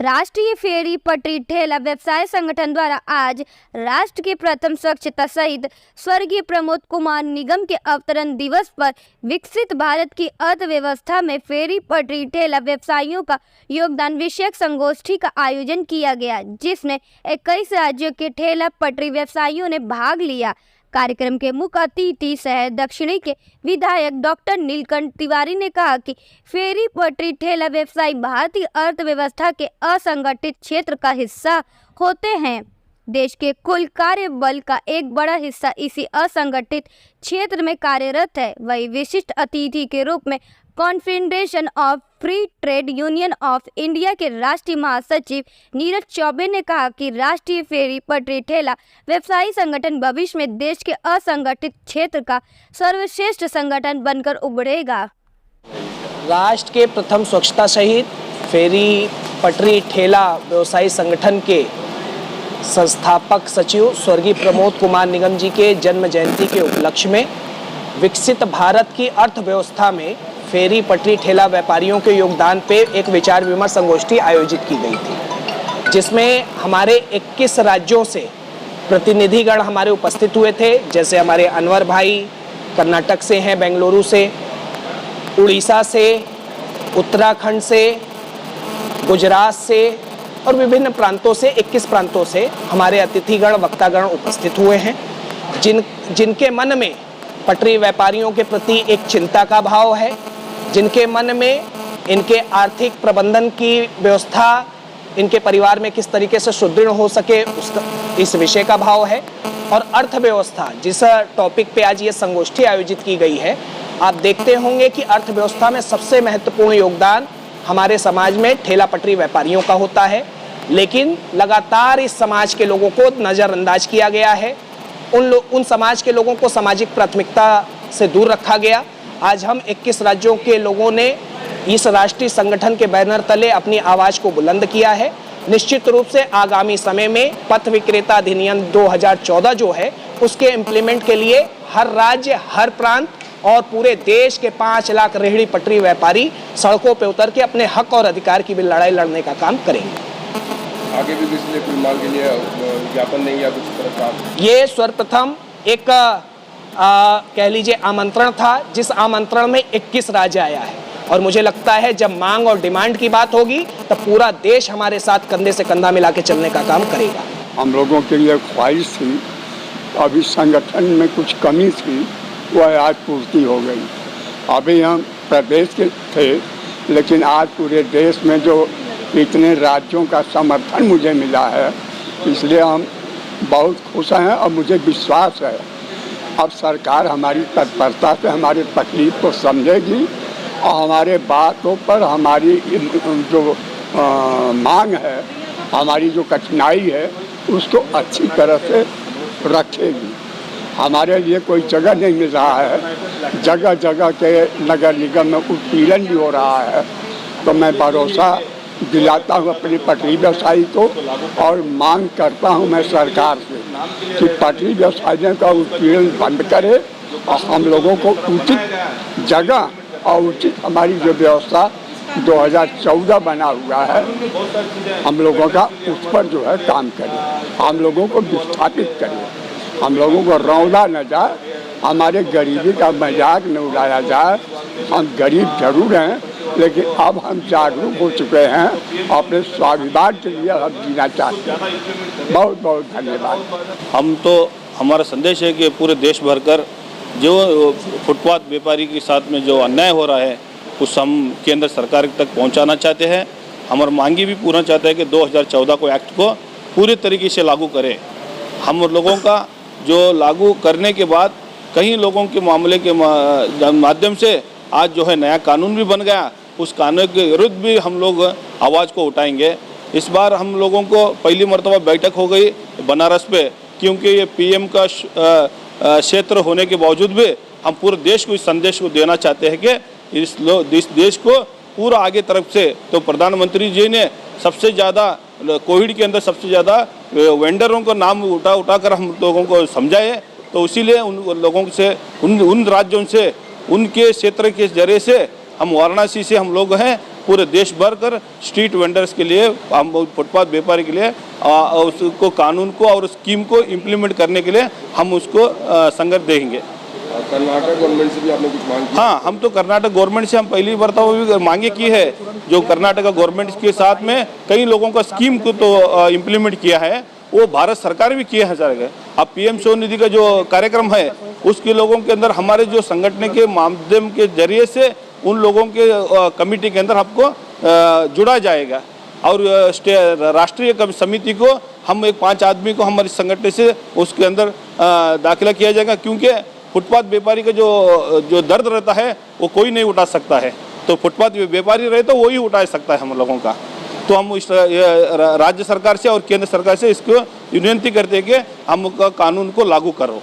राष्ट्रीय फेरी पटरी ठेला व्यवसाय संगठन द्वारा आज राष्ट्र के प्रथम स्वच्छता शहीद स्वर्गीय प्रमोद कुमार निगम के अवतरण दिवस पर विकसित भारत की अर्थव्यवस्था में फेरी पटरी ठेला व्यवसायियों का योगदान विषयक संगोष्ठी का आयोजन किया गया, जिसमें 21 राज्यों के ठेला पटरी व्यवसायियों ने भाग लिया। कार्यक्रम के मुख्य अतिथि शहर दक्षिणी के विधायक डॉक्टर नीलकंठ तिवारी ने कहा कि फेरी पटरी ठेला व्यवसायी भारतीय अर्थव्यवस्था के असंगठित क्षेत्र का हिस्सा होते हैं। देश के कुल कार्य बल का एक बड़ा हिस्सा इसी असंगठित क्षेत्र में कार्यरत है। वही विशिष्ट अतिथि के रूप में confederation of free trade union of India के राष्ट्रीय महासचिव नीरज चौबे ने कहा कि राष्ट्रीय फेरी पटरी ठेला व्यवसायी संगठन भविष्य में देश के असंगठित क्षेत्र का सर्वश्रेष्ठ संगठन बनकर उभरेगा। राष्ट्र के प्रथम स्वच्छता शहीद फेरी पटरी ठेला व्यवसायी संगठन के संस्थापक सचिव स्वर्गीय प्रमोद कुमार निगम जी के जन्म जयंती के उपलक्ष्य में विकसित भारत की अर्थव्यवस्था में फेरी पटरी ठेला व्यापारियों के योगदान पे एक विचार विमर्श संगोष्ठी आयोजित की गई थी, जिसमें हमारे 21 राज्यों से प्रतिनिधिगण हमारे उपस्थित हुए थे। जैसे हमारे अनवर भाई कर्नाटक से हैं, बेंगलुरु से, उड़ीसा से, उत्तराखंड से, गुजरात से और विभिन्न प्रांतों से 21 प्रांतों से हमारे अतिथिगण वक्तागण उपस्थित हुए हैं, जिनके मन में पटरी व्यापारियों के प्रति एक चिंता का भाव है, जिनके मन में इनके आर्थिक प्रबंधन की व्यवस्था इनके परिवार में किस तरीके से सुदृढ़ हो सके इस विषय का भाव है। और अर्थव्यवस्था जिस टॉपिक पे आज ये संगोष्ठी आयोजित की गई है, आप देखते होंगे कि अर्थव्यवस्था में सबसे महत्वपूर्ण योगदान हमारे समाज में ठेला पटरी व्यापारियों का होता है, लेकिन लगातार इस समाज के लोगों को नज़रअंदाज किया गया है। उन समाज के लोगों को सामाजिक प्राथमिकता से दूर रखा गया। आज हम 21 राज्यों के लोगों ने इस राष्ट्रीय संगठन के बैनर तले अपनी आवाज़ को बुलंद किया है। निश्चित रूप से आगामी समय में पथ विक्रेता अधिनियम 2014 जो है उसके इम्प्लीमेंट के लिए हर राज्य, हर प्रांत और पूरे देश के 5 लाख रेहड़ी पटरी व्यापारी सड़कों पर उतर के अपने हक और अधिकार की भी लड़ाई लड़ने का काम करेंगे। आगे भी किसी ने कोई मांग के लिए ज्ञापन नहीं या कुछ तरह का? ये सर्वप्रथम एक कह लीजिए आमंत्रण था, जिस आमंत्रण में 21 राज्य आया है, और मुझे लगता है जब मांग और डिमांड की बात होगी तब पूरा देश हमारे साथ कंधे से कंधा मिला के चलने का काम करेगा। हम लोगों के लिए ख्वाहिश थी, अभी संगठन में कुछ कमी थी, वह आज पूर्ति हो गई। अभी हम प्रदेश के थे, लेकिन आज पूरे देश में जो इतने राज्यों का समर्थन मुझे मिला है, इसलिए हम बहुत खुश हैं और मुझे विश्वास है अब सरकार हमारी तत्परता से हमारे तकलीफ को समझेगी और हमारे बातों पर हमारी जो मांग है, हमारी जो कठिनाई है, उसको अच्छी तरह से रखेगी। हमारे लिए कोई जगह नहीं मिल रहा है, जगह जगह के नगर निगम में उत्पीड़न भी हो रहा है, तो मैं भरोसा दिलाता हूँ अपनी पटरी व्यवसायी को और मांग करता हूँ मैं सरकार से कि पटरी व्यवसायियों का उत्पीड़न बंद करे और हम लोगों को उचित जगह और उचित हमारी जो व्यवस्था 2014 बना हुआ है हम लोगों का, उस पर जो है काम करे, हम लोगों को विस्थापित करे, हम लोगों को रौंदा न जाए, हमारे गरीबी का मजाक न उड़ाया जाए। हम गरीब जरूर हैं, लेकिन अब हम जागरूक हो चुके हैं, अपने स्वाभिमान के लिए हम जीना चाहते हैं। बहुत बहुत धन्यवाद। हमारा संदेश है कि पूरे देश भर कर जो फुटपाथ व्यापारी के साथ में जो अन्याय हो रहा है उस हम केंद्र सरकार तक पहुंचाना चाहते हैं। हमारी मांगी भी पूरा चाहते हैं कि 2014 को एक्ट को पूरी तरीके से लागू करें। हम लोगों का जो लागू करने के बाद कई लोगों के मामले के माध्यम से आज जो है नया कानून भी बन गया, उस कानून के विरुद्ध भी हम लोग आवाज़ को उठाएंगे। इस बार हम लोगों को पहली मर्तबा बैठक हो गई बनारस पे, क्योंकि ये पीएम का क्षेत्र होने के बावजूद भी हम पूरे देश को इस संदेश को देना चाहते हैं कि इस देश को पूरा आगे तरफ से, तो प्रधानमंत्री जी ने सबसे ज़्यादा कोविड के अंदर सबसे ज़्यादा वेंडरों का नाम उठा कर हम लोगों को समझाए, तो इसीलिए उन लोगों से उन राज्यों से उनके क्षेत्र के जरिए से हम वाराणसी से हम लोग हैं पूरे देश भर कर स्ट्रीट वेंडर्स के लिए, हम फुटपाथ व्यापारी के लिए उसको कानून को और स्कीम को इम्प्लीमेंट करने के लिए हम उसको संघर्ष देंगे। कर्नाटक गवर्नमेंट से भी आपने कुछ मांग की? हाँ, हम तो कर्नाटक गवर्नमेंट से हम पहली बार भी मांगे की है। जो कर्नाटक गवर्नमेंट के साथ में कई लोगों का स्कीम को तो इम्प्लीमेंट किया है, वो भारत सरकार भी किया है सर। अब पीएम स्वनिधि का जो कार्यक्रम है उसके लोगों के अंदर हमारे जो संगठन के माध्यम के जरिए से उन लोगों के कमेटी के अंदर आपको जुड़ा जाएगा और राष्ट्रीय समिति को हम एक 5 आदमी को हमारे संगठन से उसके अंदर दाखिला किया जाएगा, क्योंकि फुटपाथ व्यापारी का जो दर्द रहता है वो कोई नहीं उठा सकता है। तो फुटपाथ व्यापारी रहे तो वही उठा सकता है हम लोगों का। तो हम इस राज्य सरकार से और केंद्र सरकार से इसको विनती करते हैं कि हम कानून को लागू करो।